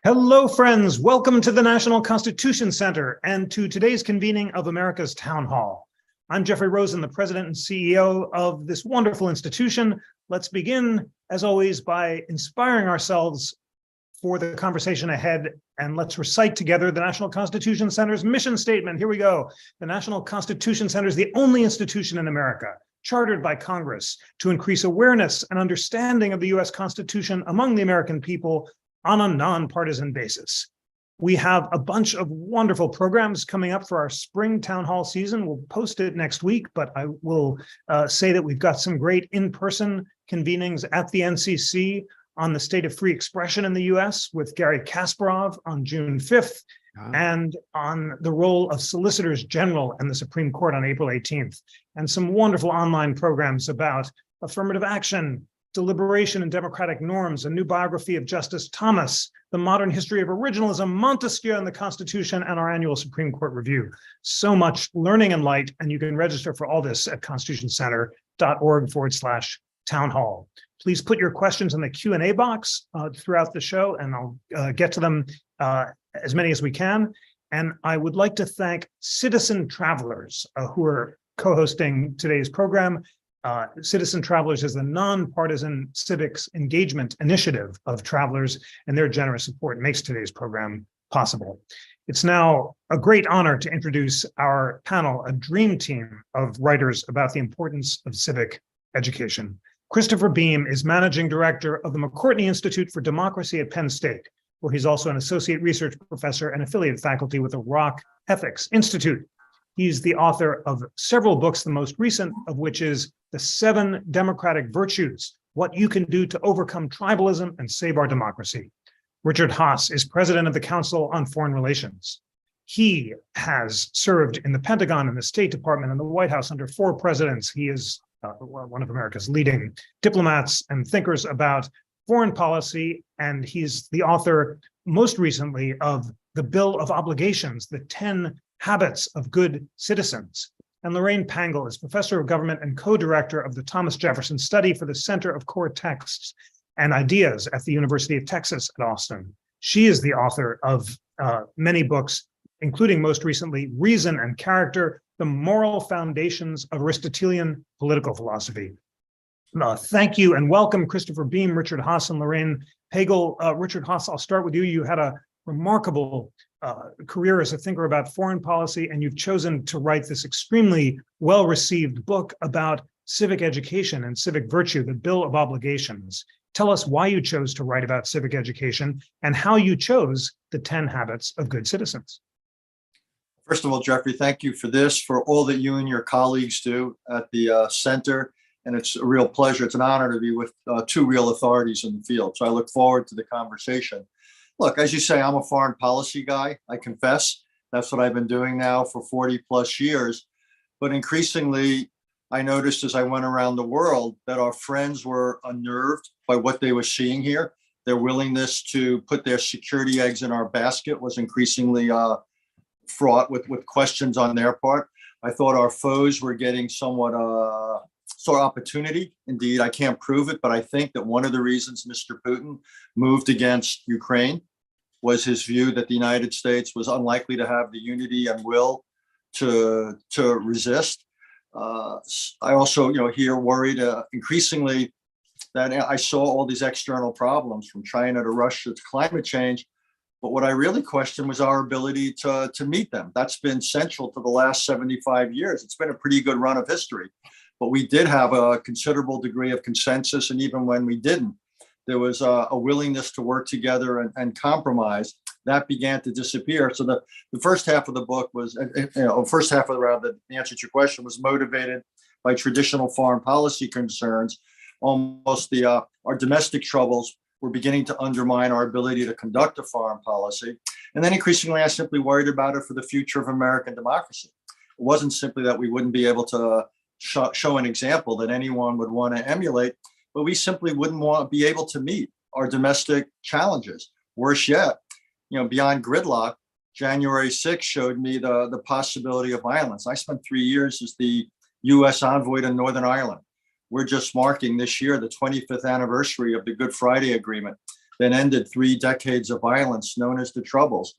Hello, friends. Welcome to the National Constitution Center and to today's convening of America's Town Hall. I'm Jeffrey Rosen, the president and CEO of this wonderful institution. Let's begin, as always, by inspiring ourselves for the conversation ahead, and let's recite together the National Constitution Center's mission statement. Here we go. The National Constitution Center is the only institution in America chartered by Congress to increase awareness and understanding of the U.S. Constitution among the American people on a nonpartisan basis. We have a bunch of wonderful programs coming up for our spring town hall season. We'll post it next week, but I will say that we've got some great in-person convenings at the NCC on the state of free expression in the US with Gary Kasparov on June 5th, and on the role of solicitors general in the Supreme Court on April 18th, and some wonderful online programs about affirmative action, deliberation and democratic norms, a new biography of Justice Thomas, the modern history of originalism, Montesquieu and the Constitution, and our annual Supreme Court review. So much learning and light, and you can register for all this at constitutioncenter.org/town hall. Please put your questions in the Q&A box throughout the show, and I'll get to them as many as we can. And I would like to thank Citizen Travelers who are co-hosting today's program. Citizen Travelers is the nonpartisan civics engagement initiative of travelers, and their generous support makes today's program possible. It's now a great honor to introduce our panel, a dream team of writers about the importance of civic education. Christopher Beem is managing director of the McCourtney Institute for Democracy at Penn State, where he's also an associate research professor and affiliate faculty with the Rock Ethics Institute. He's the author of several books, the most recent of which is The 7 Democratic Virtues, What You Can Do to Overcome Tribalism and Save Our Democracy. Richard Haass is president of the Council on Foreign Relations. He has served in the Pentagon and the State Department and the White House under 4 presidents. He is one of America's leading diplomats and thinkers about foreign policy, and he's the author, most recently, of the Bill of Obligations, the 10 Habits of Good Citizens. And Lorraine Pangle is professor of government and co-director of the Thomas Jefferson Study for the Center of Core Texts and Ideas at the University of Texas at Austin. She is the author of many books, including most recently Reason and Character, the Moral Foundations of Aristotelian Political Philosophy. Thank you and welcome, Christopher Beem, Richard Haass, and Lorraine Pangle. Richard Haass, I'll start with you. You had a remarkable career as a thinker about foreign policy, and you've chosen to write this extremely well-received book about civic education and civic virtue, the Bill of Obligations. Tell us why you chose to write about civic education and how you chose the 10 Habits of Good Citizens. First of all, Jeffrey, thank you for this, for all that you and your colleagues do at the center. And it's a real pleasure. It's an honor to be with 2 real authorities in the field. So I look forward to the conversation. Look, as you say, I'm a foreign policy guy, I confess. That's what I've been doing now for 40 plus years. But increasingly, I noticed as I went around the world that our friends were unnerved by what they were seeing here. Their willingness to put their security eggs in our basket was increasingly fraught with questions on their part. I thought our foes were getting somewhat saw opportunity. Indeed, I can't prove it, but I think that one of the reasons Mr. Putin moved against Ukraine was his view that the United States was unlikely to have the unity and will to resist. I also, here worried increasingly that I saw all these external problems from China to Russia to climate change. But what I really questioned was our ability to meet them. That's been central to the last 75 years. It's been a pretty good run of history. But we did have a considerable degree of consensus. And even when we didn't, there was a willingness to work together and compromise. That began to disappear. So the first half of the book was, first half of the answer to your question was motivated by traditional foreign policy concerns. Almost our domestic troubles were beginning to undermine our ability to conduct a foreign policy. And then increasingly, I simply worried about it for the future of American democracy. It wasn't simply that we wouldn't be able to show an example that anyone would want to emulate, but we simply wouldn't want to be able to meet our domestic challenges. Worse yet, beyond gridlock, January 6th showed me the possibility of violence. I spent 3 years as the U.S. envoy to Northern Ireland. We're just marking this year the 25th anniversary of the Good Friday Agreement. that ended 3 decades of violence known as the Troubles.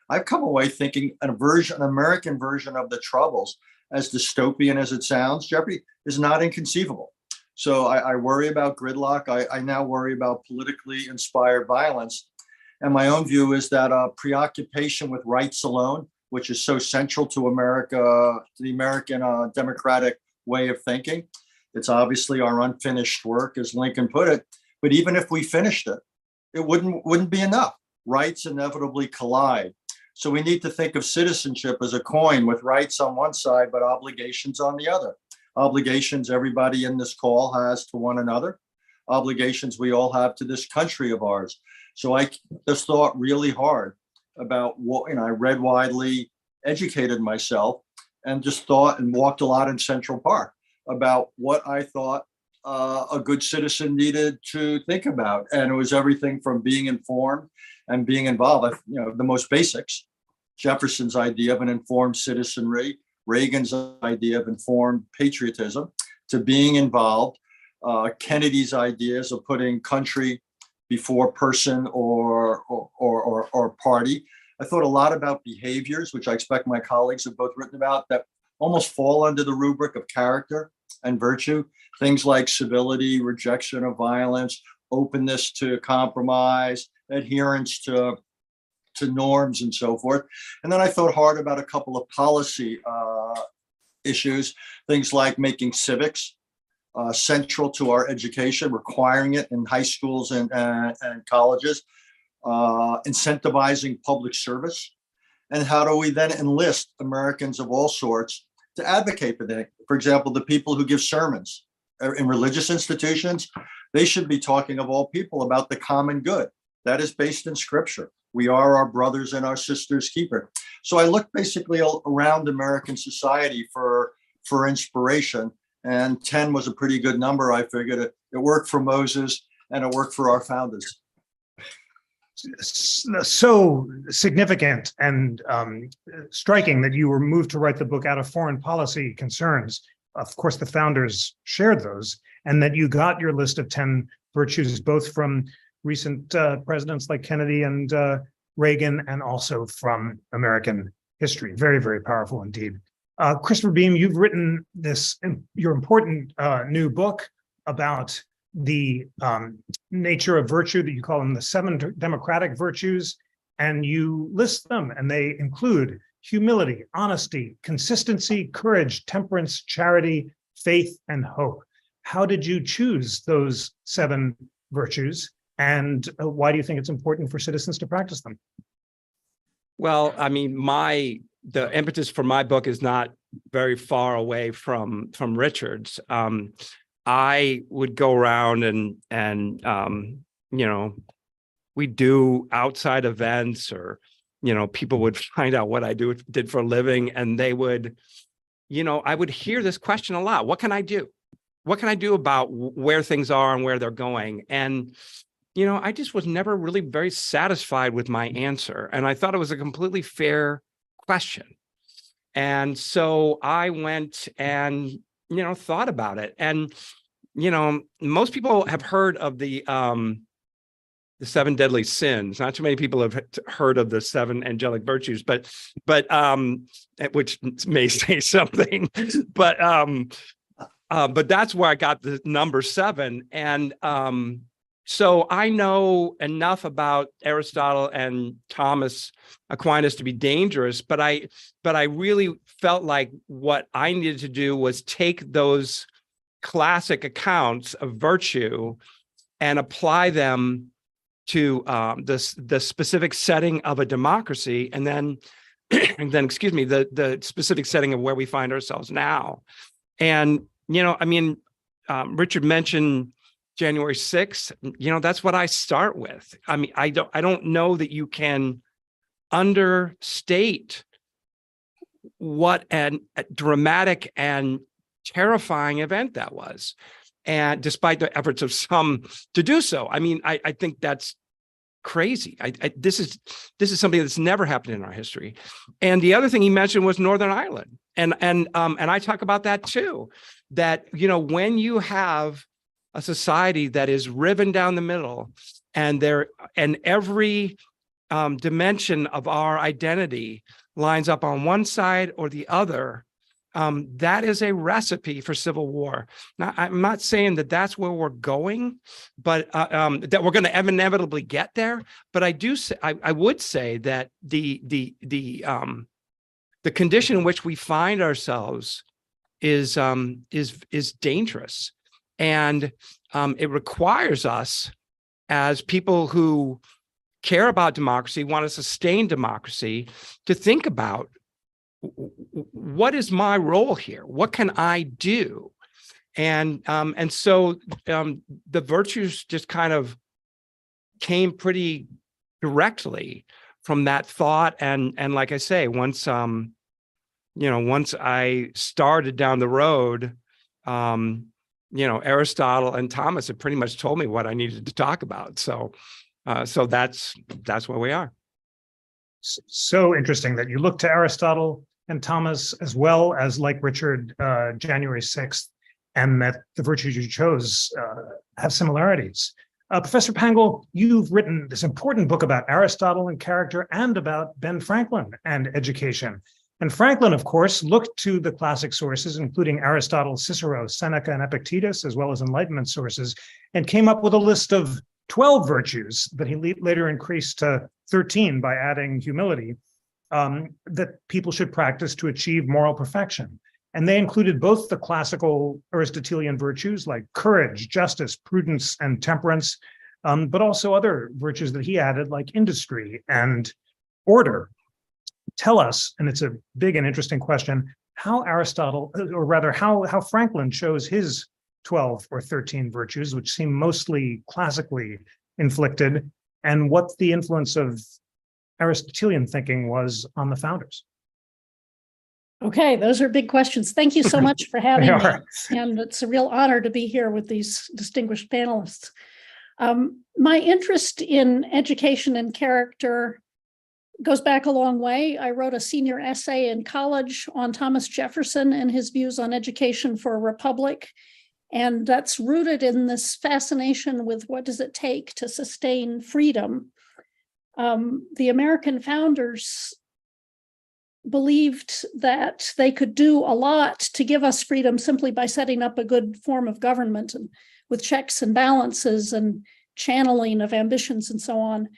I've come away thinking an American version of the Troubles, as dystopian as it sounds, Jeffrey, is not inconceivable. So I worry about gridlock. I now worry about politically inspired violence. And my own view is that preoccupation with rights alone, which is so central to America, to the American democratic way of thinking, it's obviously our unfinished work, as Lincoln put it. But even if we finished it, it wouldn't be enough. Rights inevitably collide. So we need to think of citizenship as a coin with rights on one side, but obligations on the other. Obligations everybody in this call has to one another, obligations we all have to this country of ours. So I just thought really hard about what, I read widely, educated myself, and just thought and walked a lot in Central Park about what I thought a good citizen needed to think about. And it was everything from being informed and being involved. The most basics, Jefferson's idea of an informed citizenry, Reagan's idea of informed patriotism, to being involved, Kennedy's ideas of putting country before person or party. I thought a lot about behaviors, which I expect my colleagues have both written about, that almost fall under the rubric of character and virtue. Things like civility, rejection of violence, openness to compromise, adherence to norms, and so forth. And then I thought hard about a couple of policy issues, things like making civics central to our education, requiring it in high schools and colleges, incentivizing public service, and how do we then enlist Americans of all sorts to advocate for that? For example, the people who give sermons in religious institutions, they should be talking, of all people, about the common good. That is based in scripture. We are our brothers and our sisters' keeper. So I looked basically around American society for inspiration, and 10 was a pretty good number. I figured it worked for Moses and it worked for our founders. So significant and striking that you were moved to write the book out of foreign policy concerns. Of course, the founders shared those, and that you got your list of 10 virtues, both from recent presidents like Kennedy and Reagan, and also from American history. Very, very powerful indeed. Christopher Beem, you've written your important new book about the nature of virtue, that you call them the 7 democratic virtues, and you list them, and they include humility, honesty, consistency, courage, temperance, charity, faith, and hope. How did you choose those 7 virtues, and why do you think it's important for citizens to practice them? Well, I mean, the impetus for my book is not very far away from Richard's. I would go around and we do outside events, or people would find out what I did for a living, and they would, I would hear this question a lot: what can I do? What can I do about where things are and where they're going? And I just was never really very satisfied with my answer, and I thought it was a completely fair question. And so I went and thought about it, and most people have heard of the 7 deadly sins. Not too many people have heard of the 7 angelic virtues, but which may say something, but that's where I got the number 7. And so I know enough about Aristotle and Thomas Aquinas to be dangerous, but I really felt like what I needed to do was take those classic accounts of virtue and apply them to the specific setting of a democracy, and then excuse me, the specific setting of where we find ourselves now. And Richard mentioned January 6th, that's what I start with. I mean, I don't know that you can understate what a dramatic and terrifying event that was. And despite the efforts of some to do so, I mean, I think that's crazy. This is something that's never happened in our history. And the other thing he mentioned was Northern Ireland. And I talk about that too, that, when you have a society that is riven down the middle, and every dimension of our identity lines up on one side or the other, that is a recipe for civil war. Now, I'm not saying that that's where we're going, but that we're going to inevitably get there. But I would say that the condition in which we find ourselves is dangerous, and it requires us as people who care about democracy, want to sustain democracy, to think about, what is my role here? What can I do? And so the virtues just kind of came pretty directly from that thought. And like I say, once I started down the road, Aristotle and Thomas had pretty much told me what I needed to talk about. So that's where we are. So interesting that you look to Aristotle and Thomas, as well as, like Richard, January 6th, and that the virtues you chose have similarities. Professor Pangle, you've written this important book about Aristotle and character and about Ben Franklin and education. And Franklin, of course, looked to the classic sources, including Aristotle, Cicero, Seneca, and Epictetus, as well as Enlightenment sources, and came up with a list of 12 virtues that he later increased to 13 by adding humility, that people should practice to achieve moral perfection. And they included both the classical Aristotelian virtues like courage, justice, prudence, and temperance, but also other virtues that he added like industry and order. Tell us, and it's a big and interesting question, how Aristotle, or rather how Franklin chose his 12 or 13 virtues, which seem mostly classically inflicted, and what the influence of Aristotelian thinking was on the founders. Okay, those are big questions. Thank you so much for having me. are. And it's a real honor to be here with these distinguished panelists. My interest in education and character goes back a long way. I wrote a senior essay in college on Thomas Jefferson and his views on education for a republic. And that's rooted in this fascination with what does it take to sustain freedom. The American founders believed that they could do a lot to give us freedom simply by setting up a good form of government and with checks and balances and channeling of ambitions and so on.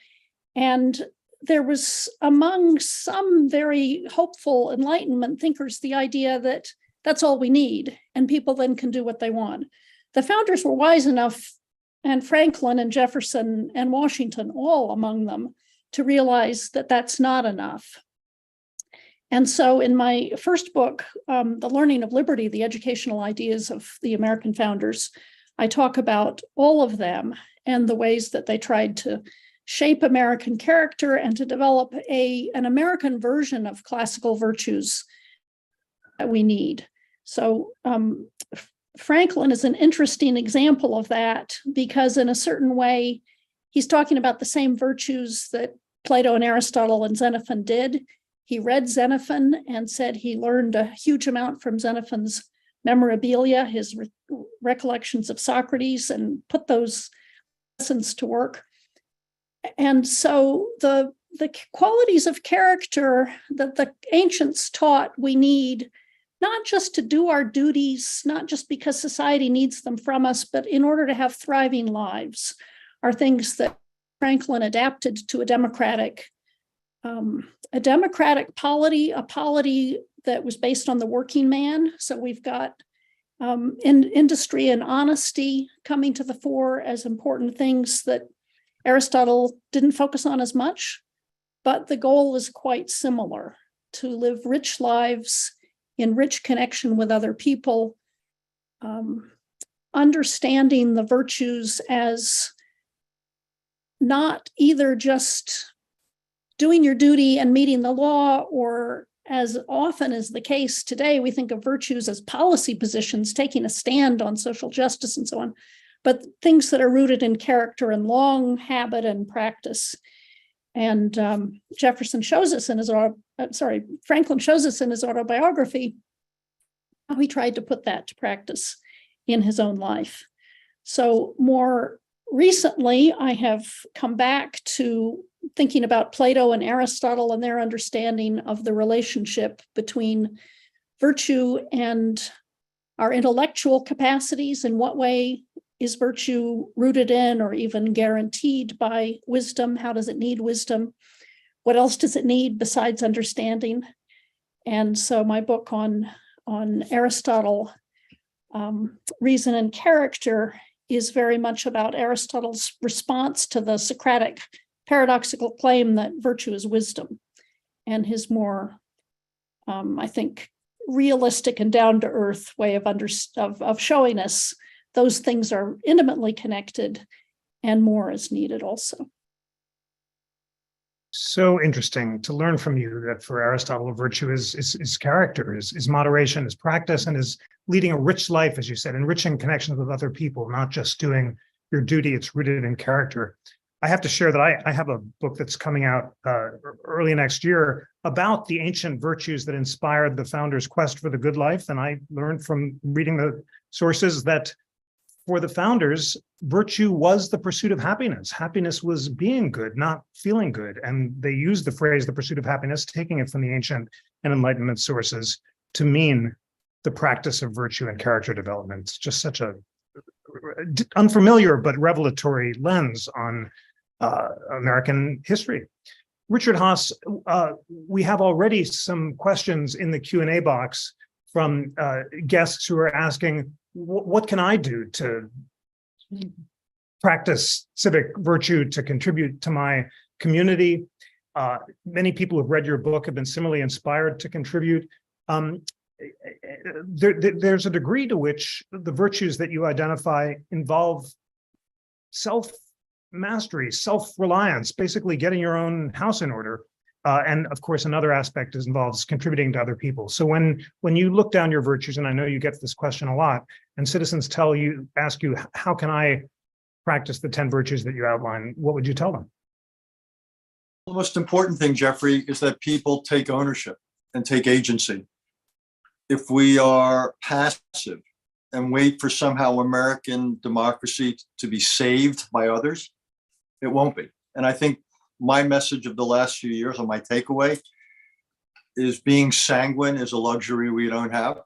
And there was among some very hopeful Enlightenment thinkers the idea that that's all we need and people then can do what they want. The founders were wise enough, and Franklin and Jefferson and Washington, all among them, to realize that that's not enough. And so in my first book, The Learning of Liberty, the educational ideas of the American founders, I talk about all of them and the ways that they tried to shape American character and to develop an American version of classical virtues that we need. So Franklin is an interesting example of that because in a certain way, he's talking about the same virtues that Plato and Aristotle and Xenophon did. He read Xenophon and said he learned a huge amount from Xenophon's memorabilia, his recollections of Socrates, and put those lessons to work. And so the qualities of character that the ancients taught we need, not just to do our duties, not just because society needs them from us, but in order to have thriving lives, are things that Franklin adapted to a democratic polity, a polity that was based on the working man. So we've got industry and honesty coming to the fore as important things that Aristotle didn't focus on as much, but the goal is quite similar: to live rich lives in rich connection with other people, understanding the virtues as not either just doing your duty and meeting the law, or as often is the case today, we think of virtues as policy positions, taking a stand on social justice and so on, but things that are rooted in character and long habit and practice. And Franklin shows us in his autobiography how he tried to put that to practice in his own life. So more recently, I have come back to thinking about Plato and Aristotle and their understanding of the relationship between virtue and our intellectual capacities. In what way is virtue rooted in or even guaranteed by wisdom? How does it need wisdom? What else does it need besides understanding? And so my book on Aristotle, Reason and Character, is very much about Aristotle's response to the Socratic paradoxical claim that virtue is wisdom, and his more, I think, realistic and down-to-earth way of showing us those things are intimately connected, and more is needed also. So interesting to learn from you that for Aristotle, virtue is character, is moderation, is practice, and is leading a rich life, as you said, enriching connections with other people, not just doing your duty. It's rooted in character. I have to share that I have a book that's coming out early next year about the ancient virtues that inspired the founders' quest for the good life. And I learned from reading the sources that for the founders, virtue was the pursuit of happiness. Happiness was being good, not feeling good. And they used the phrase, the pursuit of happiness, taking it from the ancient and Enlightenment sources to mean the practice of virtue and character development. It's just such a unfamiliar but revelatory lens on American history. Richard Haass, we have already some questions in the Q&A box from guests who are asking, what can I do to practice civic virtue to contribute to my community? Many people who've read your book have been similarly inspired to contribute. There's a degree to which the virtues that you identify involve self-mastery, self-reliance, basically getting your own house in order. And of course, another aspect involves contributing to other people. So when you look down your virtues, and I know you get this question a lot, and citizens ask you, how can I practice the 10 virtues that you outline? What would you tell them? The most important thing, Jeffrey, is that people take ownership and take agency. If we are passive and wait for somehow American democracy to be saved by others, it won't be. And I think my message of the last few years, or my takeaway, is being sanguine is a luxury we don't have.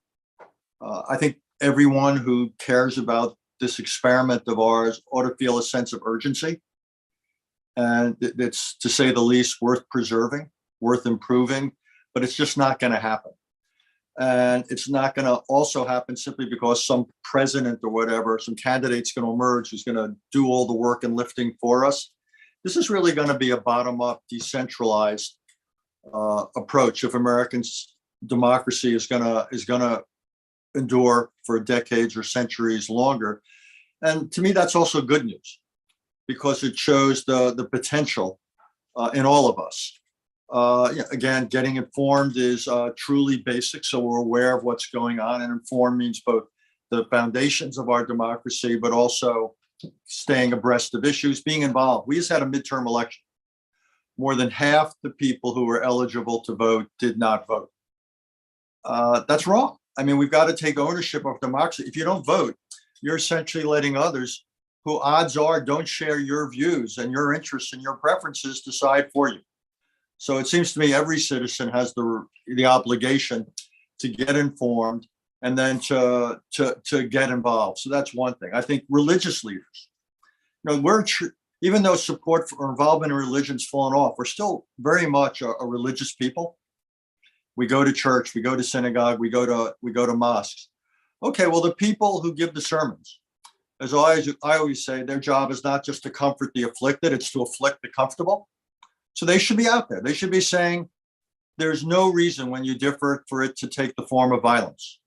I think everyone who cares about this experiment of ours ought to feel a sense of urgency. And it's, to say the least, worth preserving, worth improving, but it's just not going to happen. And it's not going to also happen simply because some president or whatever, some candidate's going to emerge who's going to do all the work and lifting for us. This is really going to be a bottom-up, decentralized approach if Americans' democracy is going to endure for decades or centuries longer. And to me, that's also good news, because it shows the potential in all of us. Again, getting informed is truly basic, so we're aware of what's going on, and informed means both the foundations of our democracy, but also staying abreast of issues, being involved. We just had a midterm election. More than half the people who were eligible to vote did not vote. That's wrong. I mean, we've got to take ownership of democracy. If you don't vote, you're essentially letting others who odds are don't share your views and your interests and your preferences decide for you. So it seems to me every citizen has the obligation to get informed and then to get involved. So that's one thing. I think religious leaders, even though support for involvement in religion's fallen off, we're still very much a religious people. We go to church, we go to synagogue, we go to mosques. Okay, well, the people who give the sermons, as I always say, their job is not just to comfort the afflicted, it's to afflict the comfortable. So they should be out there. They should be saying, there's no reason when you differ for it to take the form of violence.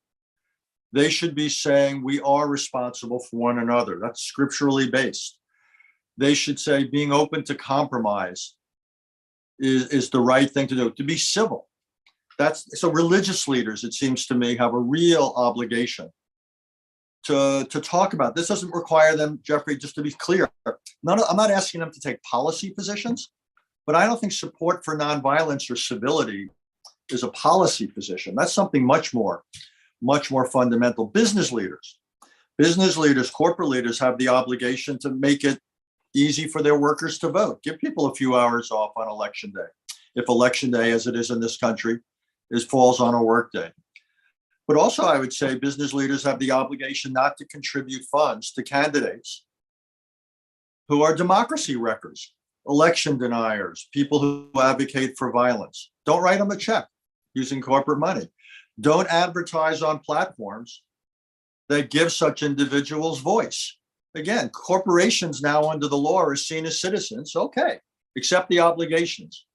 They should be saying, we are responsible for one another. That's scripturally based. They should say being open to compromise is the right thing to do, to be civil. So religious leaders, it seems to me, have a real obligation to talk about. This doesn't require them, Jeffrey, just to be clear. I'm not asking them to take policy positions, but I don't think support for nonviolence or civility is a policy position. That's something much more fundamental. Business leaders, Business leaders, corporate leaders have the obligation to make it easy for their workers to vote. Give people a few hours off on election day. If election day, as it is in this country, falls on a work day. But also, I would say business leaders have the obligation not to contribute funds to candidates who are democracy wreckers, election deniers, people who advocate for violence. Don't write them a check using corporate money. Don't advertise on platforms that give such individuals voice. Again, corporations now under the law are seen as citizens. Okay, accept the obligations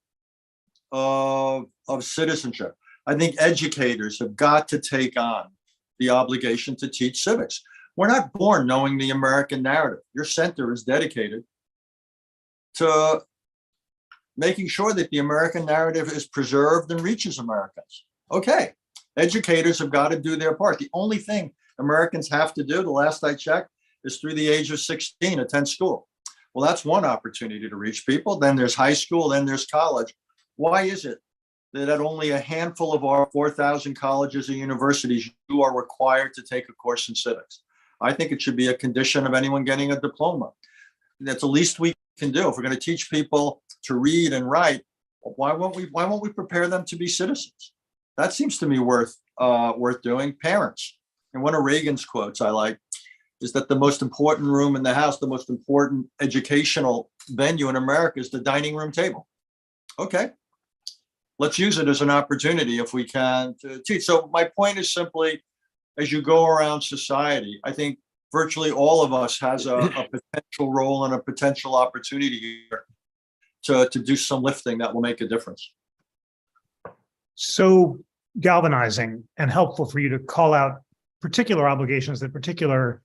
of citizenship. I think educators have got to take on the obligation to teach civics. We're not born knowing the American narrative. Your center is dedicated to making sure that the American narrative is preserved and reaches Americans. Okay, educators have got to do their part. The only thing Americans have to do, the last I checked, is through the age of 16, attend school. Well, that's one opportunity to reach people. Then there's high school, then there's college. Why is it that at only a handful of our 4,000 colleges and universities, you are required to take a course in civics? I think it should be a condition of anyone getting a diploma. That's the least we can do. If we're going to teach people to read and write, why won't we prepare them to be citizens? That seems to me worth doing. Parents. And one of Reagan's quotes I like is that the most important room in the house, the most important educational venue in America is the dining room table. Okay, let's use it as an opportunity if we can to teach. So my point is simply, as you go around society, I think virtually all of us has a potential role and a potential opportunity here to do some lifting that will make a difference. So galvanizing and helpful for you to call out particular obligations that particular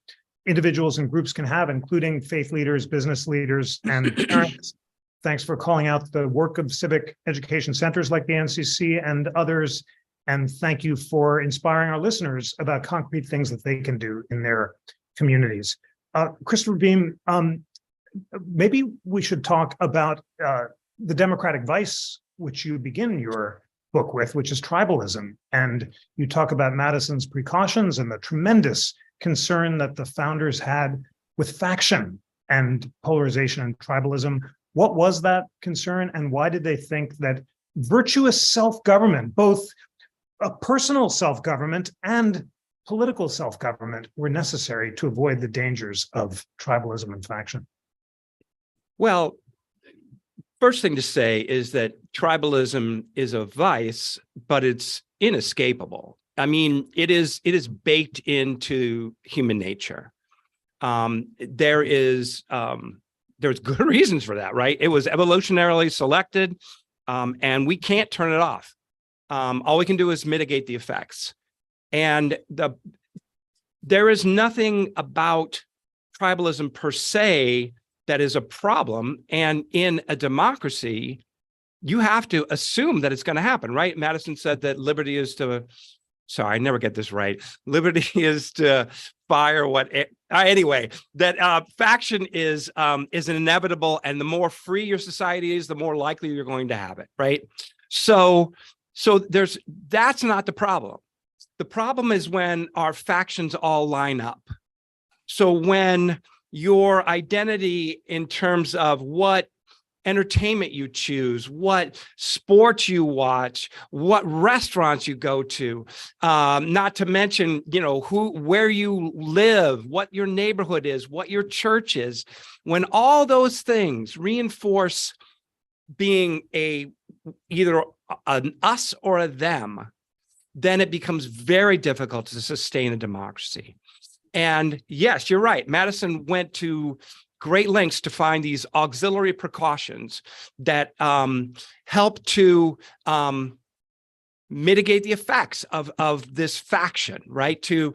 individuals and groups can have, including faith leaders, business leaders, and parents. Thanks for calling out the work of civic education centers like the NCC and others. And thank you for inspiring our listeners about concrete things that they can do in their communities. Christopher Beem, maybe we should talk about the democratic vice, which you begin your book with, which is tribalism. And you talk about Madison's precautions and the tremendous concern that the founders had with faction and polarization and tribalism. What was that concern, and why did they think that virtuous self-government, both a personal self-government and political self-government, were necessary to avoid the dangers of tribalism and faction? Well, first thing to say is that tribalism is a vice, but it's inescapable. I mean, it is baked into human nature. There's good reasons for that, right? It was evolutionarily selected, and we can't turn it off. All we can do is mitigate the effects. And there is nothing about tribalism per se that is a problem. And in a democracy, you have to assume that it's going to happen, right? Madison said that liberty is to, sorry, I never get this right. Liberty is to fire what, anyway, that faction is an inevitable, and the more free your society is, the more likely you're going to have it, right? So that's not the problem. The problem is when our factions all line up. So when your identity in terms of what entertainment you choose, what sports you watch, what restaurants you go to, not to mention, where you live, what your neighborhood is, what your church is, when all those things reinforce being either an us or a them, then it becomes very difficult to sustain a democracy. And yes, you're right. Madison went to great lengths to find these auxiliary precautions that help to mitigate the effects of this faction, right? To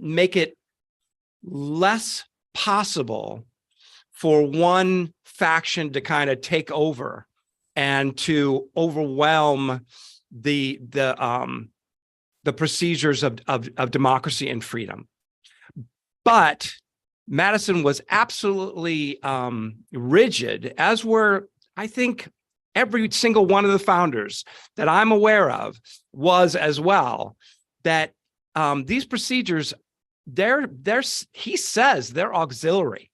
make it less possible for one faction to kind of take over and to overwhelm the procedures of democracy and freedom. But Madison was absolutely rigid, as were, I think, every single one of the founders that I'm aware of was as well, that these procedures he says they're auxiliary,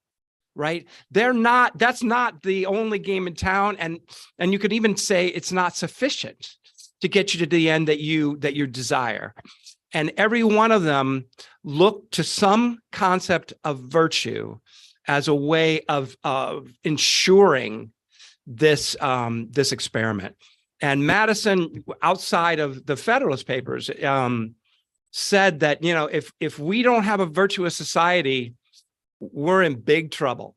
right? That's not the only game in town. And you could even say it's not sufficient to get you to the end that you desire. And every one of them look to some concept of virtue as a way of ensuring this experiment. And Madison, outside of the Federalist Papers, said that, if we don't have a virtuous society, we're in big trouble.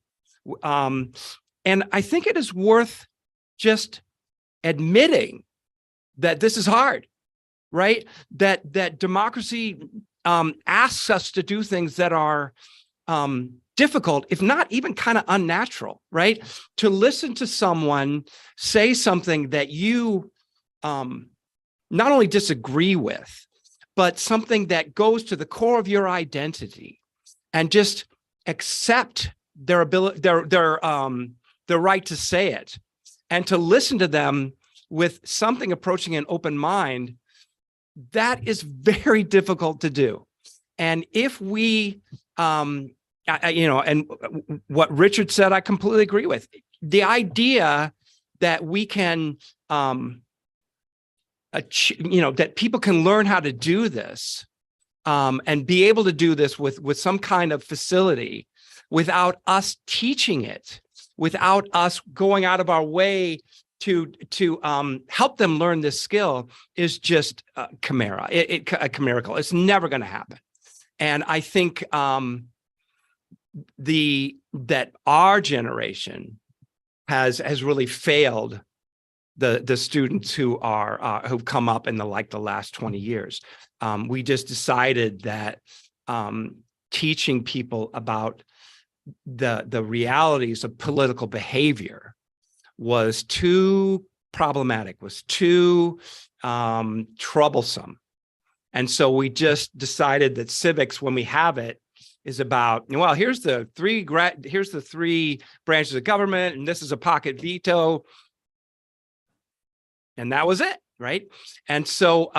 And I think it is worth just admitting that this is hard, right? That democracy asks us to do things that are difficult, if not even kind of unnatural, right? To listen to someone say something that you not only disagree with, but something that goes to the core of your identity, and just accept their ability, their right to say it, and to listen to them with something approaching an open mind. That is very difficult to do. And if we, and what Richard said, I completely agree with. The idea that we can, that people can learn how to do this, and be able to do this with some kind of facility, without us teaching it, without us going out of our way to help them learn this skill, is just a chimera. A chimerical. It's never going to happen. And I think that our generation has really failed the students who've come up in the last 20 years. We just decided that teaching people about the realities of political behavior was too problematic, was too troublesome. And so we just decided that civics, when we have it, is about, well, here's the three branches of government, and this is a pocket veto. And that was it, right? And so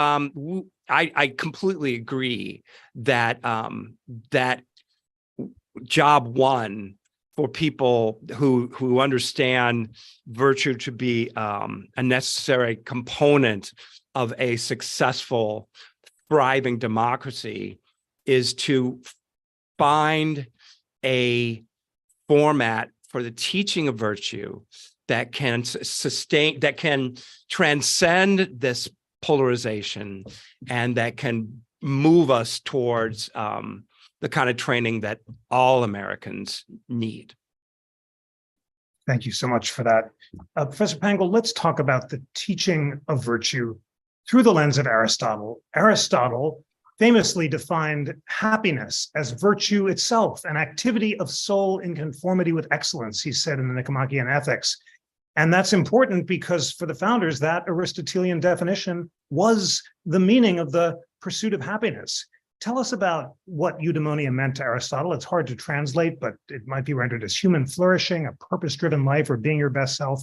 I completely agree that that job one for people who understand virtue to be a necessary component of a successful, thriving democracy is to find a format for the teaching of virtue that can sustain, that can transcend this polarization, and that can move us towards the kind of training that all Americans need. Thank you so much for that. Professor Pangle, let's talk about the teaching of virtue through the lens of Aristotle. Aristotle famously defined happiness as virtue itself, an activity of soul in conformity with excellence, he said in the Nicomachean Ethics. And that's important because for the founders, that Aristotelian definition was the meaning of the pursuit of happiness. Tell us about what eudaimonia meant to Aristotle. It's hard to translate, but it might be rendered as human flourishing, a purpose-driven life, or being your best self,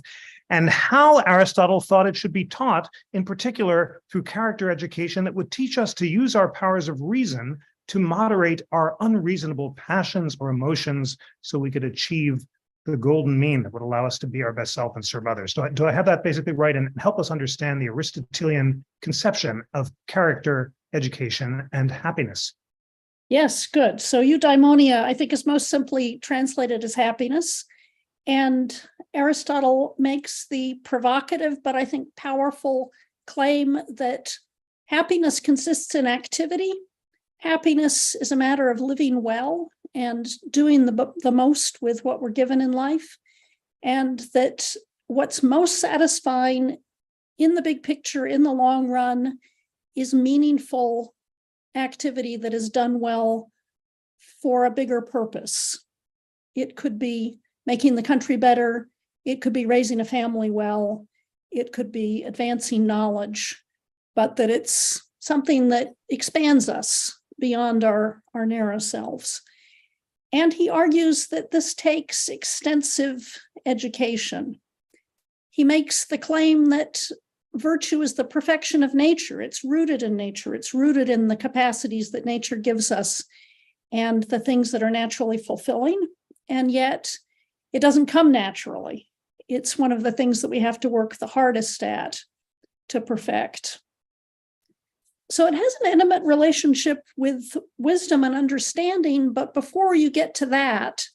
and how Aristotle thought it should be taught, in particular through character education that would teach us to use our powers of reason to moderate our unreasonable passions or emotions so we could achieve the golden mean that would allow us to be our best self and serve others. Do I have that basically right? And help us understand the Aristotelian conception of character education and happiness. Yes, good. So eudaimonia, I think, is most simply translated as happiness. And Aristotle makes the provocative, but I think powerful claim that happiness consists in activity. Happiness is a matter of living well and doing the most with what we're given in life. And that what's most satisfying in the big picture, in the long run, is meaningful activity that is done well for a bigger purpose. It could be making the country better. It could be raising a family well. It could be advancing knowledge, but that it's something that expands us beyond our narrow selves. And he argues that this takes extensive education. He makes the claim that virtue is the perfection of nature. It's rooted in nature. It's rooted in the capacities that nature gives us. and the things that are naturally fulfilling. And yet it doesn't come naturally. It's one of the things that we have to work the hardest at to perfect. So it has an intimate relationship with wisdom and understanding. But before you get to that,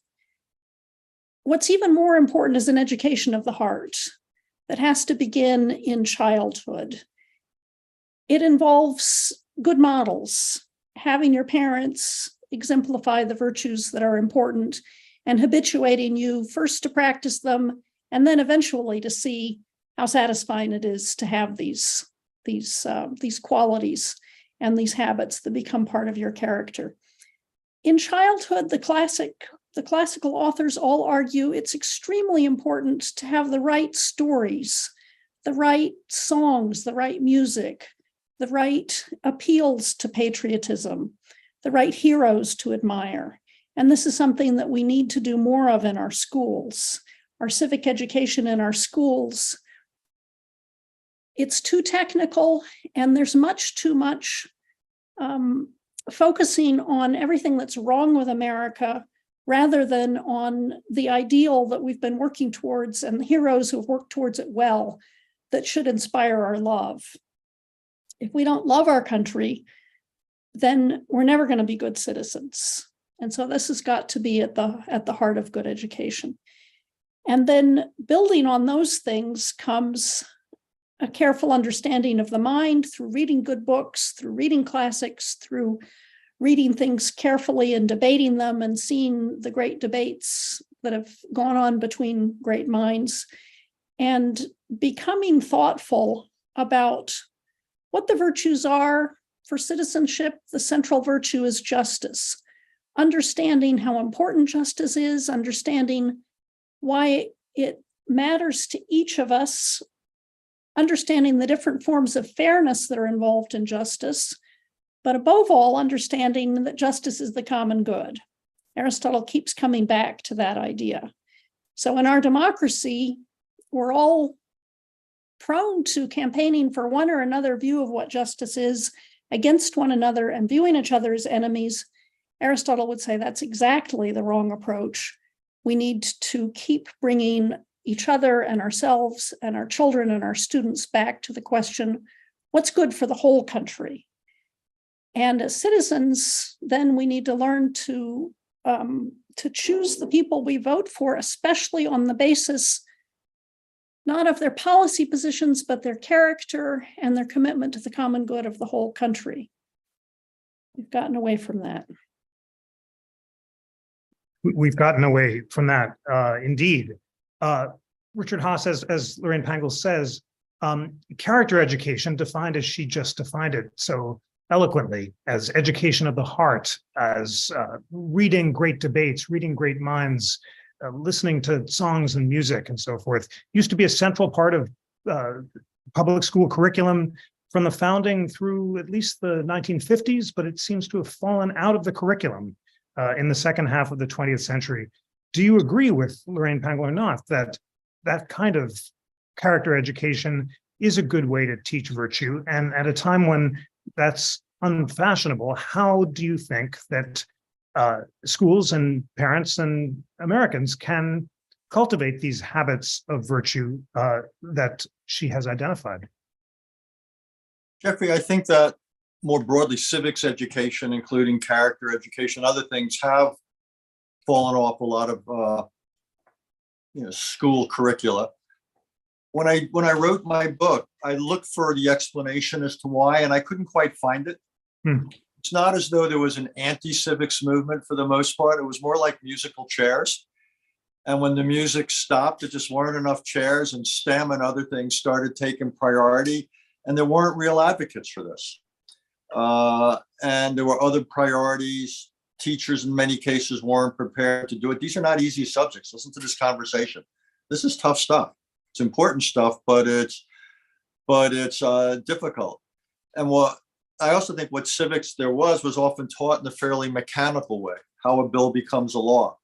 what's even more important is an education of the heart that has to begin in childhood. It involves good models, having your parents exemplify the virtues that are important and habituating you first to practice them and then eventually to see how satisfying it is to have these qualities and these habits that become part of your character. In childhood, the classical authors all argue it's extremely important to have the right stories, the right songs, the right music, the right appeals to patriotism, the right heroes to admire. And this is something that we need to do more of in our schools. Our civic education in our schools, it's too technical, and there's much too much focusing on everything that's wrong with America rather than on the ideal that we've been working towards and the heroes who have worked towards it well that should inspire our love. If we don't love our country, then we're never going to be good citizens. And so this has got to be at the heart of good education. And then building on those things comes a careful understanding of the mind through reading good books, through reading classics, through reading things carefully and debating them and seeing the great debates that have gone on between great minds, and becoming thoughtful about what the virtues are. For citizenship, the central virtue is justice. Understanding how important justice is, understanding why it matters to each of us, understanding the different forms of fairness that are involved in justice, but above all, understanding that justice is the common good. Aristotle keeps coming back to that idea. So in our democracy, we're all prone to campaigning for one or another view of what justice is against one another and viewing each other as enemies. Aristotle would say that's exactly the wrong approach. We need to keep bringing each other and ourselves and our children and our students back to the question, what's good for the whole country? And as citizens, then we need to learn to choose the people we vote for, especially on the basis not of their policy positions, but their character and their commitment to the common good of the whole country. We've gotten away from that. We've gotten away from that, indeed. Richard Haass, as Lorraine Pangle says, character education, defined as she just defined it so eloquently, as education of the heart, as reading great debates, reading great minds, listening to songs and music and so forth, used to be a central part of public school curriculum from the founding through at least the 1950s, but it seems to have fallen out of the curriculum in the second half of the 20th century. Do you agree with Lorraine Pangle or not that that kind of character education is a good way to teach virtue? And at a time when that's unfashionable, how do you think that schools and parents and Americans can cultivate these habits of virtue that she has identified? Jeffrey, I think that more broadly, civics education, including character education, other things have fallen off a lot of school curricula. When I wrote my book, I looked for the explanation as to why, and I couldn't quite find it. It's not as though there was an anti-civics movement for the most part. It was more like musical chairs. And when the music stopped, there just weren't enough chairs, and STEM and other things started taking priority. And there weren't real advocates for this. And there were other priorities. Teachers in many cases weren't prepared to do it. These are not easy subjects. Listen to this conversation. This is tough stuff. It's important stuff, but it's difficult. And what I also think what civics there was often taught in a fairly mechanical way, how a bill becomes a law,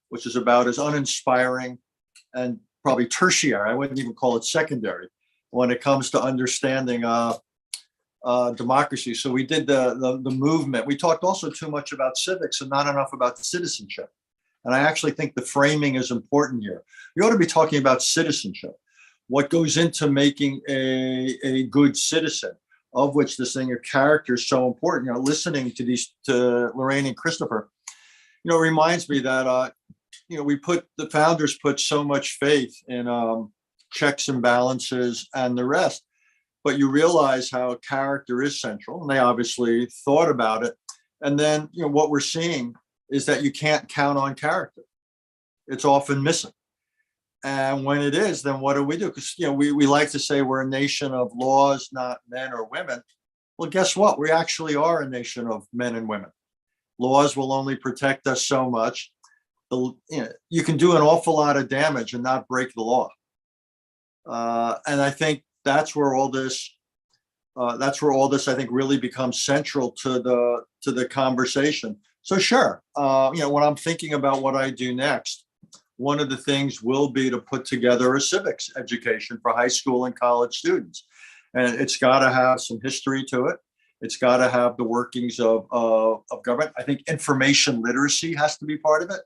which is about as uninspiring and probably tertiary. I wouldn't even call it secondary when it comes to understanding democracy. So we did the movement. We talked also too much about civics and not enough about citizenship. And I actually think the framing is important here. You ought to be talking about citizenship. What goes into making a good citizen, of which this thing of character is so important. You know, listening to Lorraine and Christopher, you know, reminds me that you know, the founders put so much faith in checks and balances and the rest, but you realize how character is central, and they obviously thought about it. And then, you know, what we're seeing is that you can't count on character. It's often missing. And when it is, then what do? Because, you know, we like to say we're a nation of laws, not men or women. Well, guess what? We actually are a nation of men and women. Laws will only protect us so much. You know, you can do an awful lot of damage and not break the law. And I think that's where all this I think really becomes central to the conversation. So sure, you know, when I'm thinking about what I do next, one of the things will be to put together a civics education for high school and college students. And it's got to have some history to it. It's got to have the workings of government. I think information literacy has to be part of it.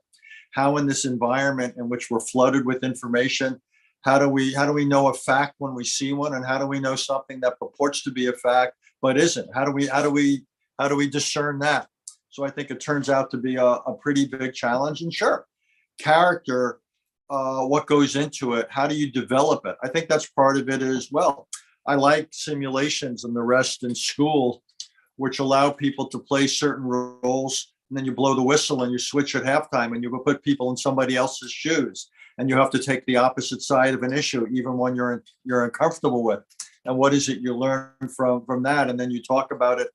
How in this environment in which we're flooded with information, how do we know a fact when we see one, and how do we know something that purports to be a fact but isn't? How do we discern that? So I think it turns out to be a pretty big challenge. And sure, character, what goes into it? How do you develop it? I think that's part of it as well. I like simulations and the rest in school, which allow people to play certain roles, and then you blow the whistle and you switch at halftime and you put people in somebody else's shoes, and you have to take the opposite side of an issue, even when you're uncomfortable with. And what is it you learn from that? And then you talk about it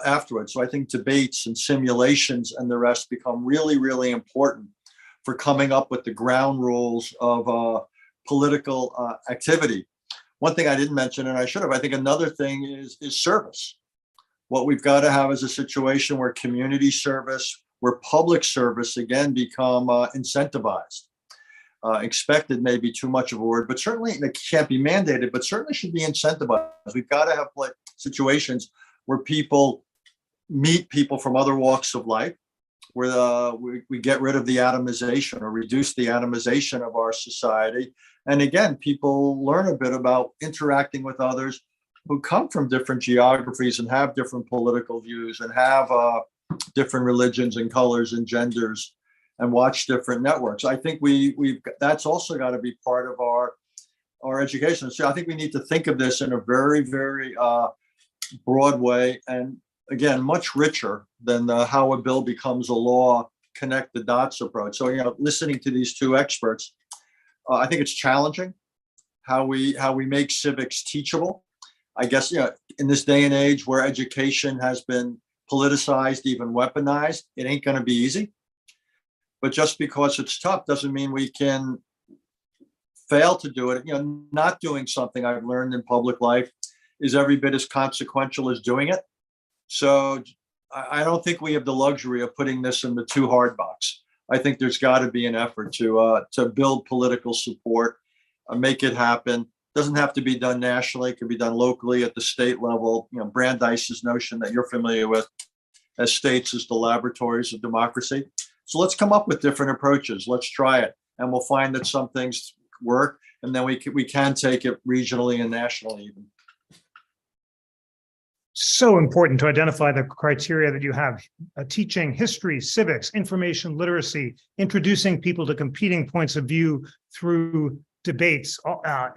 afterwards. So I think debates and simulations and the rest become really, really important for coming up with the ground rules of political activity. One thing I didn't mention, and I should have, I think another thing is service. What we've got to have is a situation where community service, where public service, again, become incentivized. Expected may be too much of a word, but certainly it can't be mandated, but certainly should be incentivized. We've got to have situations where people meet people from other walks of life, where we get rid of the atomization or reduce the atomization of our society. And again, people learn a bit about interacting with others who come from different geographies and have different political views and have different religions and colors and genders, and watch different networks. I think that's also got to be part of our education. So I think we need to think of this in a very, very broad way, and again, much richer than how a bill becomes a law, connect the dots approach. So, you know, listening to these two experts, I think it's challenging how we make civics teachable. I guess, you know, in this day and age where education has been politicized, even weaponized, it ain't going to be easy. But just because it's tough doesn't mean we can fail to do it. You know, not doing something, I've learned in public life, is every bit as consequential as doing it. So I don't think we have the luxury of putting this in the too hard box. I think there's got to be an effort to build political support, make it happen. Doesn't have to be done nationally. It can be done locally at the state level. You know, Brandeis's notion that you're familiar with, as states as the laboratories of democracy. So let's come up with different approaches. Let's try it, and we'll find that some things work, and then we can take it regionally and nationally even. So important to identify the criteria that you have: teaching history, civics, information literacy, introducing people to competing points of view through debates,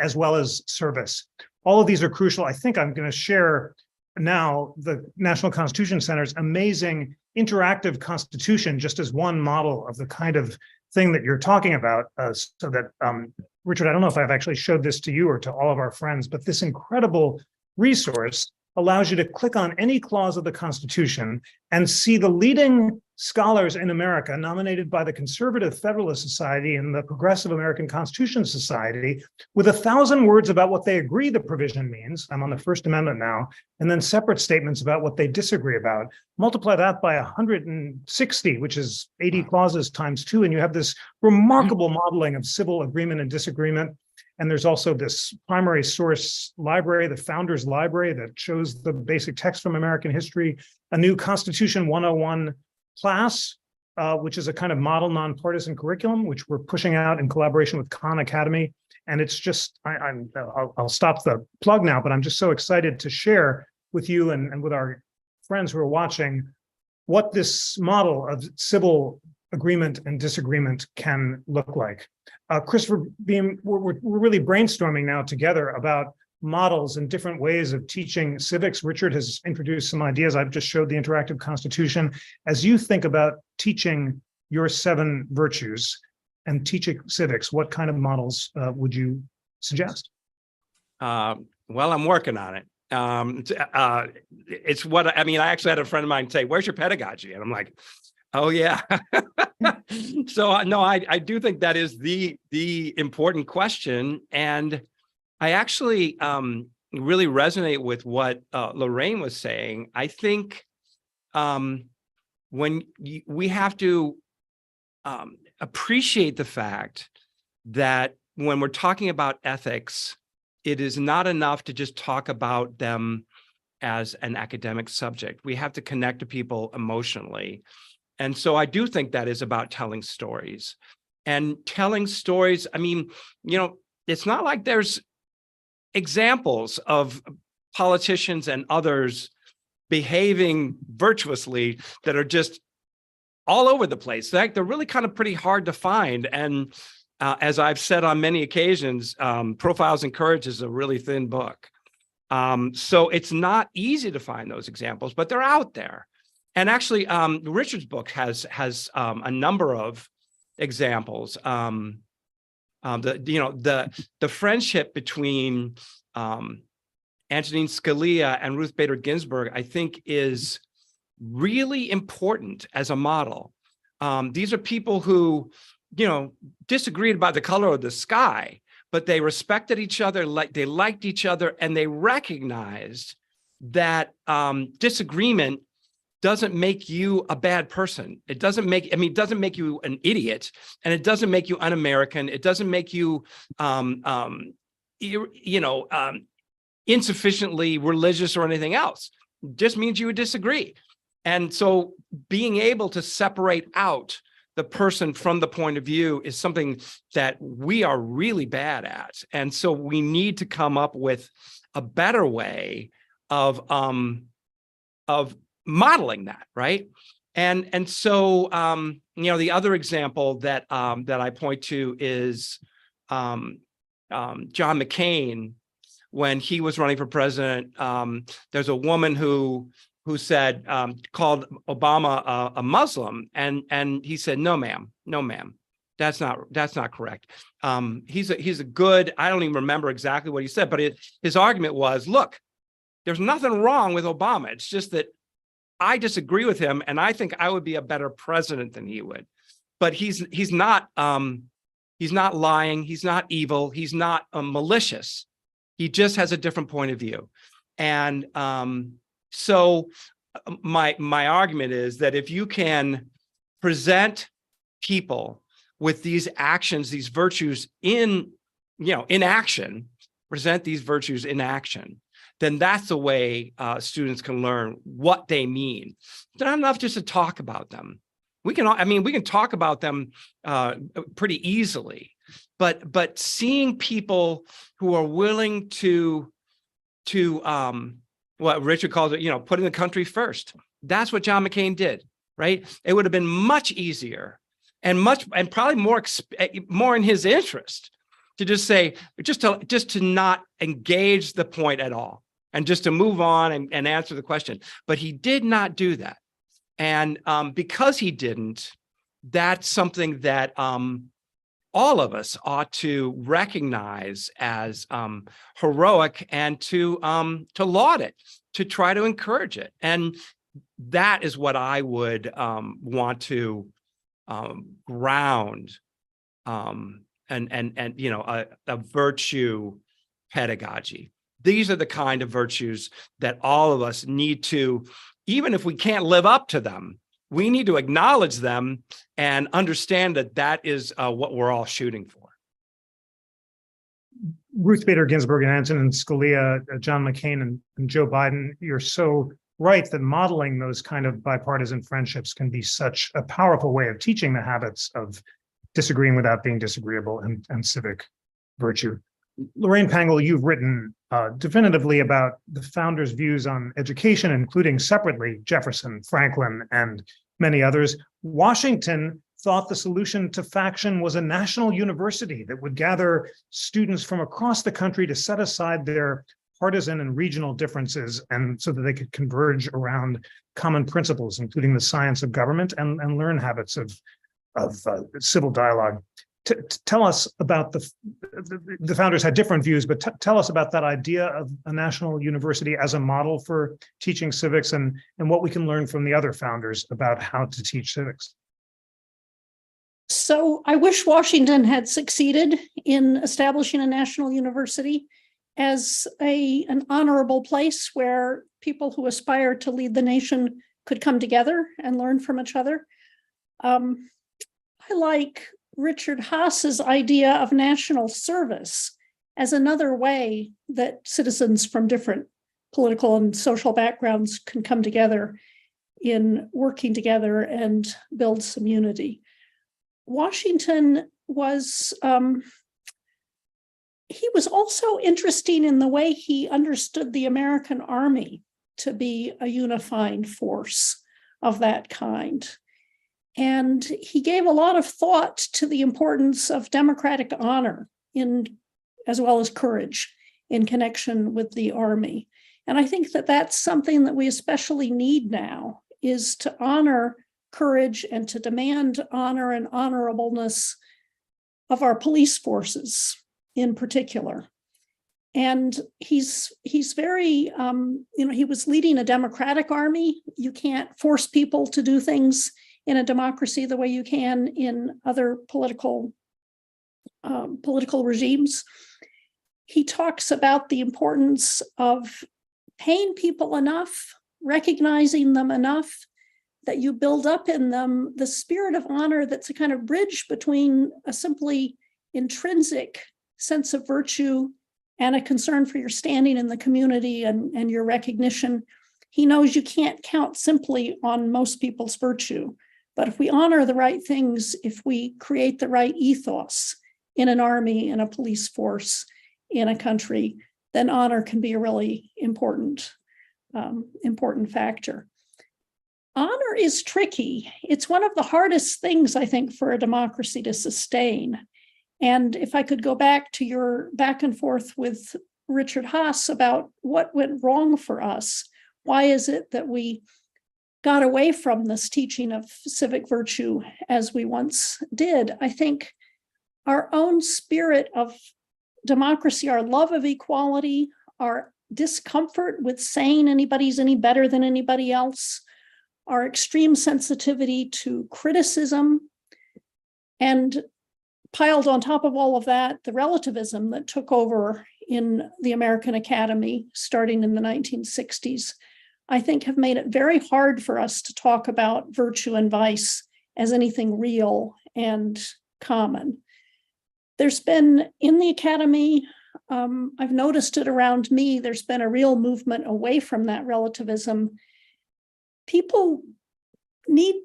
as well as service. All of these are crucial. I think I'm going to share now the National Constitution Center's amazing interactive constitution, just as one model of the kind of thing that you're talking about, so that, Richard, I don't know if I've actually showed this to you or to all of our friends, but this incredible resource allows you to click on any clause of the Constitution and see the leading scholars in America nominated by the Conservative Federalist Society and the Progressive American Constitution Society with 1,000 words about what they agree the provision means. I'm on the First Amendment now, and then separate statements about what they disagree about. Multiply that by 160, which is 80 clauses times 2, and you have this remarkable modeling of civil agreement and disagreement. And there's also this primary source library, the Founders Library, that shows the basic text from American history, a new Constitution 101 class, which is a kind of model nonpartisan curriculum, which we're pushing out in collaboration with Khan Academy. And it's just, I'll stop the plug now, but I'm just so excited to share with you and with our friends who are watching what this model of civil agreement and disagreement can look like. Christopher Beem, we're really brainstorming now together about models and different ways of teaching civics. Richard has introduced some ideas. I've just showed the interactive constitution. As you think about teaching your 7 virtues and teaching civics, what kind of models would you suggest? Well, I'm working on it. It's what, I mean, I actually had a friend of mine say, where's your pedagogy? And I'm like, oh yeah. So no, I do think that is the important question. And I actually really resonate with what Lorraine was saying. I think we have to appreciate the fact that when we're talking about ethics, it is not enough to just talk about them as an academic subject. We have to connect to people emotionally. And so I do think that is about telling stories. And telling stories, I mean, you know, it's not like there's examples of politicians and others behaving virtuously that are just all over the place. They're really kind of pretty hard to find. And as I've said on many occasions, Profiles in Courage is a really thin book. So it's not easy to find those examples, but they're out there. And actually, Richard's book has a number of examples. The friendship between Antonin Scalia and Ruth Bader Ginsburg, I think, is really important as a model. These are people who, you know, disagreed about the color of the sky, but they respected each other, they liked each other, and they recognized that disagreement doesn't make you a bad person. It doesn't make, I mean, it doesn't make you an idiot, and it doesn't make you un-American. It doesn't make you, insufficiently religious or anything else. It just means you would disagree. And so being able to separate out the person from the point of view is something that we are really bad at. And so we need to come up with a better way of modeling that, right? And so the other example that I point to is John McCain. When he was running for president, there's a woman who said, called Obama a Muslim, and he said, no, ma'am, that's not correct. He's a good, I don't even remember exactly what he said, but his argument was, look, there's nothing wrong with Obama. It's just that I disagree with him, and I think I would be a better president than he would. But he's not lying. He's not evil. He's not malicious. He just has a different point of view. And so my argument is that if you can present people with these actions, these virtues in action, present these virtues in action, then that's the way students can learn what they mean. It's not enough just to talk about them. We can talk about them pretty easily, but seeing people who are willing to what Richard calls it, putting the country first. That's what John McCain did, right? It would have been much easier and probably more in his interest to just say, just to not engage the point at all and just to move on and answer the question. But he did not do that. And because he didn't, that's something that all of us ought to recognize as heroic and to laud it, to try to encourage it. And that is what I would want to ground a virtue pedagogy. These are the kind of virtues that all of us need to, even if we can't live up to them, we need to acknowledge them and understand that that is what we're all shooting for. Ruth Bader Ginsburg and Antonin Scalia, John McCain and Joe Biden, you're so right that modeling those kind of bipartisan friendships can be such a powerful way of teaching the habits of disagreeing without being disagreeable and civic virtue. Lorraine Pangle, you've written definitively about the founders' views on education, including separately Jefferson, Franklin, and many others. Washington thought the solution to faction was a national university that would gather students from across the country to set aside their partisan and regional differences, and so that they could converge around common principles, including the science of government and learn habits of civil dialogue. Tell us about the founders had different views, but tell us about that idea of a national university as a model for teaching civics, and what we can learn from the other founders about how to teach civics. So I wish Washington had succeeded in establishing a national university as an honorable place where people who aspire to lead the nation could come together and learn from each other. I like Richard Haass's idea of national service as another way that citizens from different political and social backgrounds can come together in working together and build some unity. Washington was, he was also interesting in the way he understood the American army to be a unifying force of that kind. And he gave a lot of thought to the importance of democratic honor as well as courage in connection with the army. And I think that that's something that we especially need now, is to honor courage and to demand honor and honorableness of our police forces in particular. And he's very, he was leading a democratic army. You can't force people to do things in a democracy the way you can in other political regimes. He talks about the importance of paying people enough, recognizing them enough, that you build up in them the spirit of honor that's a kind of bridge between a simply intrinsic sense of virtue and a concern for your standing in the community and your recognition. He knows you can't count simply on most people's virtue, but if we honor the right things, if we create the right ethos in an army, in a police force, in a country, then honor can be a really important factor. Honor is tricky. It's one of the hardest things, I think, for a democracy to sustain. And if I could go back to your back and forth with Richard Haass about what went wrong for us, why is it that we got away from this teaching of civic virtue as we once did? I think our own spirit of democracy, our love of equality, our discomfort with saying anybody's any better than anybody else, our extreme sensitivity to criticism, and piled on top of all of that, the relativism that took over in the American Academy starting in the 1960s, I think have made it very hard for us to talk about virtue and vice as anything real and common. There's been in the Academy, I've noticed it around me, there's been a real movement away from that relativism. People need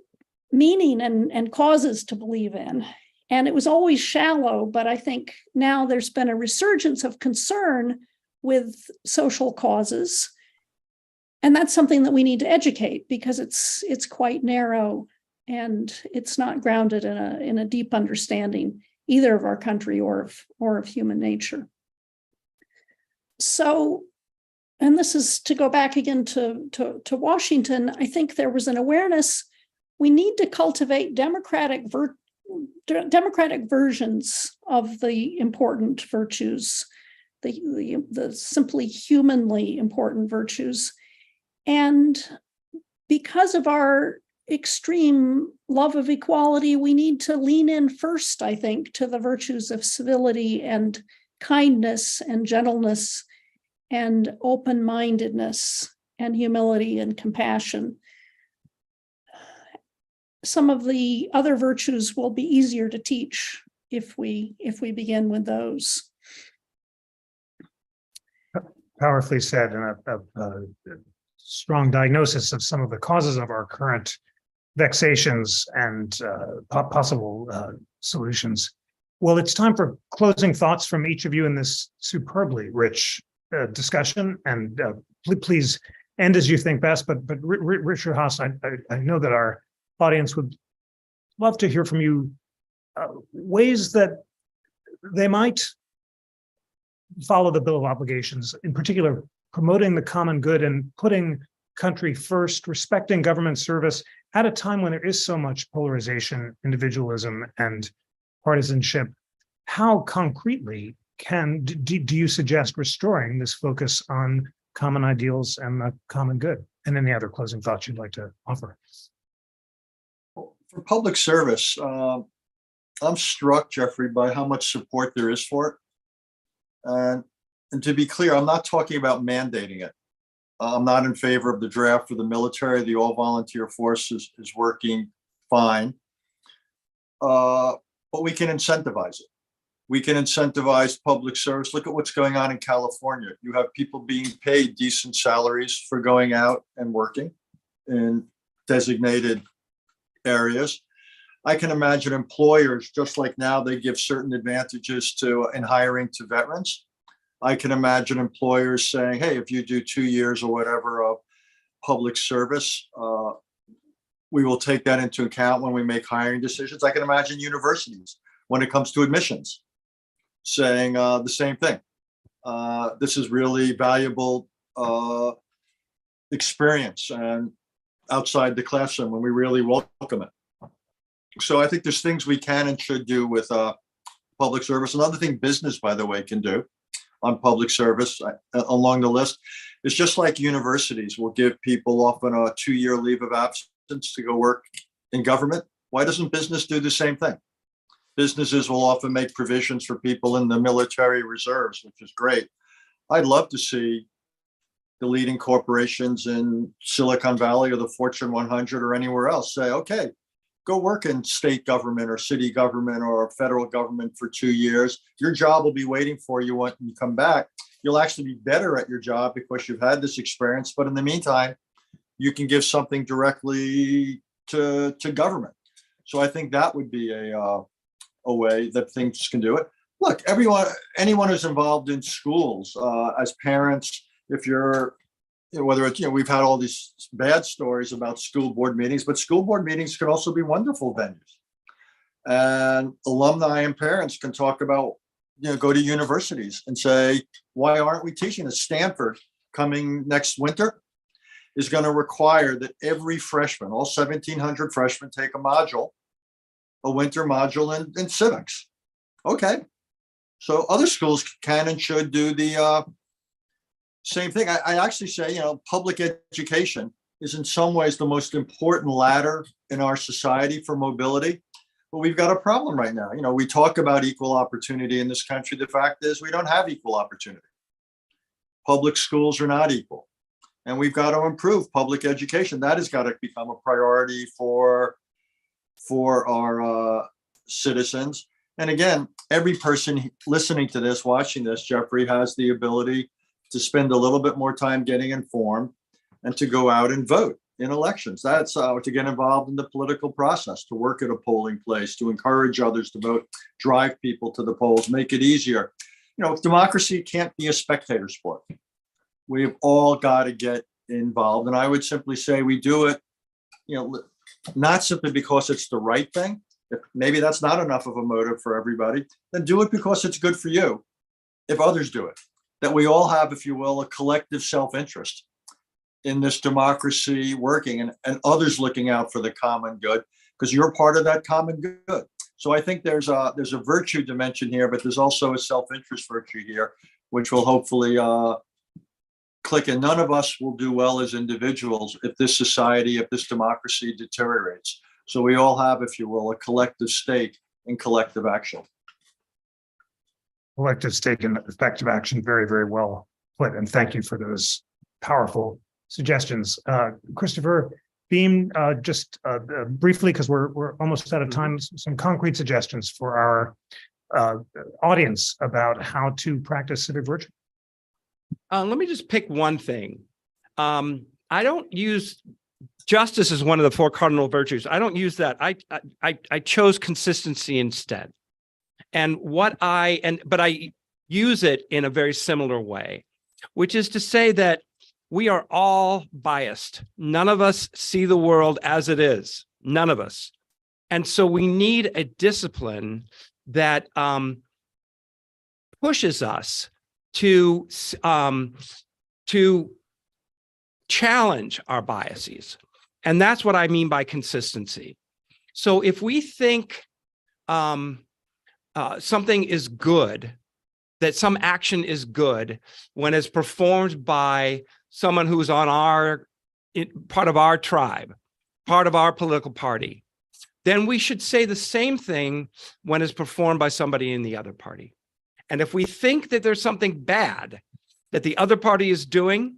meaning and causes to believe in. And it was always shallow, but I think now there's been a resurgence of concern with social causes. And that's something that we need to educate, because it's quite narrow and it's not grounded in a deep understanding either of our country or of human nature. So, and this is to go back again to Washington, I think there was an awareness we need to cultivate democratic versions of the important virtues, the simply humanly important virtues. And because of our extreme love of equality, we need to lean in first, I think, to the virtues of civility and kindness and gentleness and open-mindedness and humility and compassion. Some of the other virtues will be easier to teach if we begin with those. Powerfully said, and a strong diagnosis of some of the causes of our current vexations and possible solutions. Well, it's time for closing thoughts from each of you in this superbly rich discussion, and please end as you think best. But Richard Haass, I know that our audience would love to hear from you ways that they might follow the Bill of Obligations, in particular, promoting the common good and putting country first, respecting government service at a time when there is so much polarization, individualism, and partisanship. How concretely do you suggest restoring this focus on common ideals and the common good? And any other closing thoughts you'd like to offer? For public service, I'm struck, Jeffrey, by how much support there is for it. And to be clear, I'm not talking about mandating it. I'm not in favor of the draft for the military. The all-volunteer force is working fine. But we can incentivize it. We can incentivize public service. Look at what's going on in California. You have people being paid decent salaries for going out and working in designated areas. I can imagine employers, just like now they give certain advantages in hiring to veterans. I can imagine employers saying, hey, if you do 2 years or whatever of public service, we will take that into account when we make hiring decisions. I can imagine universities, when it comes to admissions, saying the same thing. This is really valuable experience and outside the classroom, and we really welcome it. So I think there's things we can and should do with public service. Another thing business, by the way, can do on public service along the list is just like universities will give people often a 2-year leave of absence to go work in government. Why doesn't business do the same thing? Businesses will often make provisions for people in the military reserves, which is great. I'd love to see the leading corporations in Silicon Valley or the Fortune 100 or anywhere else say, okay, go work in state government or city government or federal government for 2 years. Your job will be waiting for you when you come back. You'll actually be better at your job because you've had this experience. But in the meantime, you can give something directly to government. So I think that would be a way that things can do it. Look, anyone who's involved in schools, as parents, if you're, whether it's, we've had all these bad stories about school board meetings, but school board meetings can also be wonderful venues. And alumni and parents can talk about, go to universities and say, why aren't we teaching this? Stanford, coming next winter, is going to require that every freshman, all 1,700 freshmen, take a winter module in civics. Okay. So other schools can and should do the same thing. I actually say, public education is in some ways the most important ladder in our society for mobility. But we've got a problem right now. We talk about equal opportunity in this country. The fact is we don't have equal opportunity. Public schools are not equal. And we've got to improve public education. That has got to become a priority for our citizens. And again, every person listening to this, watching this, Jeffrey, has the ability to spend a little bit more time getting informed and to go out and vote in elections. That's to get involved in the political process, to work at a polling place, to encourage others to vote, drive people to the polls, make it easier. Democracy can't be a spectator sport. We've all got to get involved. And I would simply say we do it, not simply because it's the right thing. If maybe that's not enough of a motive for everybody, then do it because it's good for you if others do it. That we all have, if you will, a collective self-interest in this democracy working and others looking out for the common good, because you're part of that common good. So I think there's a virtue dimension here, but there's also a self-interest virtue here, which will hopefully click. And none of us will do well as individuals if this democracy deteriorates. So we all have, if you will, a collective stake in collective action. Collective stake in effective action. Very, very well put. And thank you for those powerful suggestions. Christopher Beem, just briefly, because we're almost out of time, some concrete suggestions for our audience about how to practice civic virtue. Let me just pick one thing. I don't use justice as one of the four cardinal virtues. I don't use that. I chose consistency instead. But I use it in a very similar way, which is to say that we are all biased. None of us see the world as it is. None of us. And so we need a discipline that pushes us to challenge our biases. And that's what I mean by consistency. So if we think something is good, that some action is good when it's performed by someone who's on part of our tribe, part of our political party, then we should say the same thing when it's performed by somebody in the other party. And if we think that there's something bad that the other party is doing,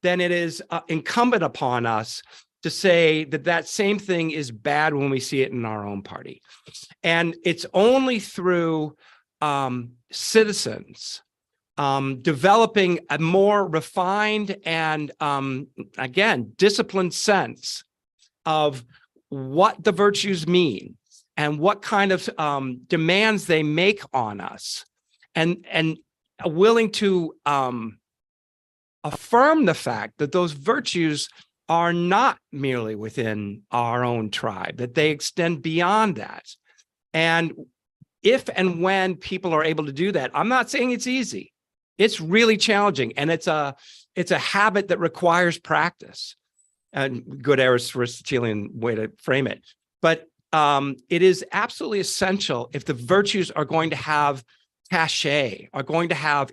then it is incumbent upon us to say that that same thing is bad when we see it in our own party. And it's only through citizens developing a more refined and, again, disciplined sense of what the virtues mean and what kind of demands they make on us, and willing to affirm the fact that those virtues are not merely within our own tribe, that they extend beyond that. And if and when people are able to do that, I'm not saying it's easy. It's really challenging, and it's a habit that requires practice. And good Aristotelian way to frame it. But it is absolutely essential if the virtues are going to have cachet, are going to have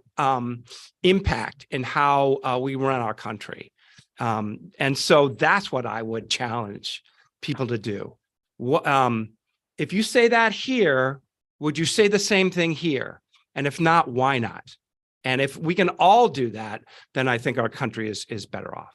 impact in how we run our country. And so that's what I would challenge people to do. If you say that here, would you say the same thing here? And if not, why not? And if we can all do that, then I think our country is better off.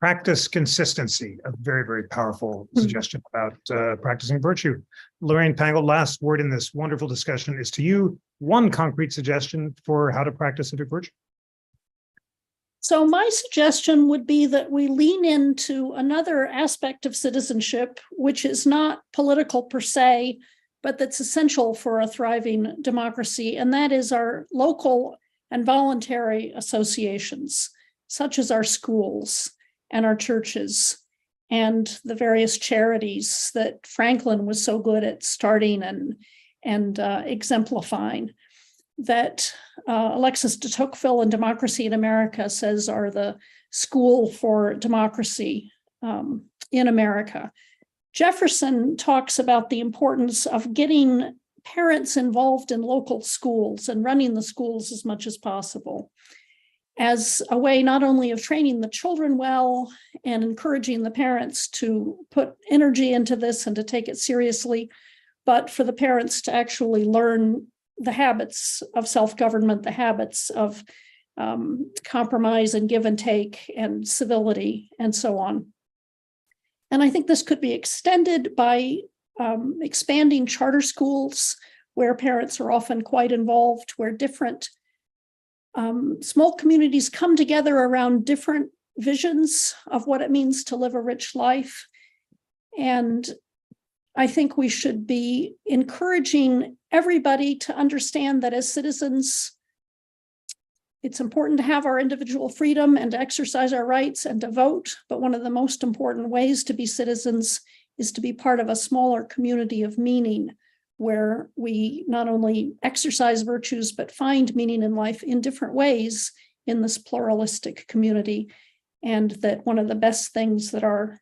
Practice consistency, a very, very powerful suggestion about practicing virtue. Lorraine Pangle, last word in this wonderful discussion is to you. One concrete suggestion for how to practice civic virtue. So my suggestion would be that we lean into another aspect of citizenship, which is not political per se, but that's essential for a thriving democracy, and that is our local and voluntary associations, such as our schools and our churches and the various charities that Franklin was so good at starting and exemplifying, that Alexis de Tocqueville in Democracy in America says are the school for democracy in America. Jefferson talks about the importance of getting parents involved in local schools and running the schools as much as possible, as a way not only of training the children well and encouraging the parents to put energy into this and to take it seriously, but for the parents to actually learn the habits of self-government, the habits of compromise and give and take and civility and so on. And I think this could be extended by expanding charter schools where parents are often quite involved, where different small communities come together around different visions of what it means to live a rich life. And I think we should be encouraging everybody to understand that as citizens, it's important to have our individual freedom and to exercise our rights and to vote. But one of the most important ways to be citizens is to be part of a smaller community of meaning, where we not only exercise virtues, but find meaning in life in different ways in this pluralistic community. And that one of the best things that our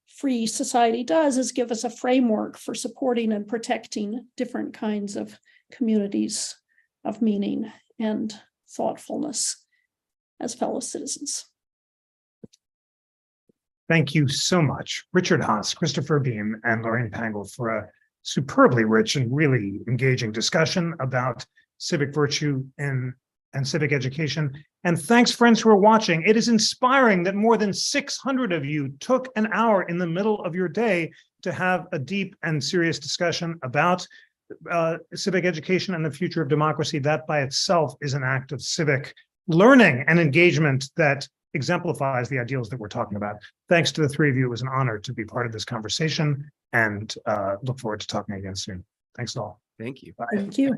free society does is give us a framework for supporting and protecting different kinds of communities of meaning and thoughtfulness as fellow citizens. Thank you so much, Richard Haass, Christopher Beem, and Lorraine Pangle, for a superbly rich and really engaging discussion about civic virtue and civic education. And thanks, friends who are watching. It is inspiring that more than 600 of you took an hour in the middle of your day to have a deep and serious discussion about civic education and the future of democracy, that by itself is an act of civic learning and engagement that exemplifies the ideals that we're talking about. Thanks to the three of you. It was an honor to be part of this conversation, and look forward to talking again soon. Thanks all. Thank you. Bye. Thank you.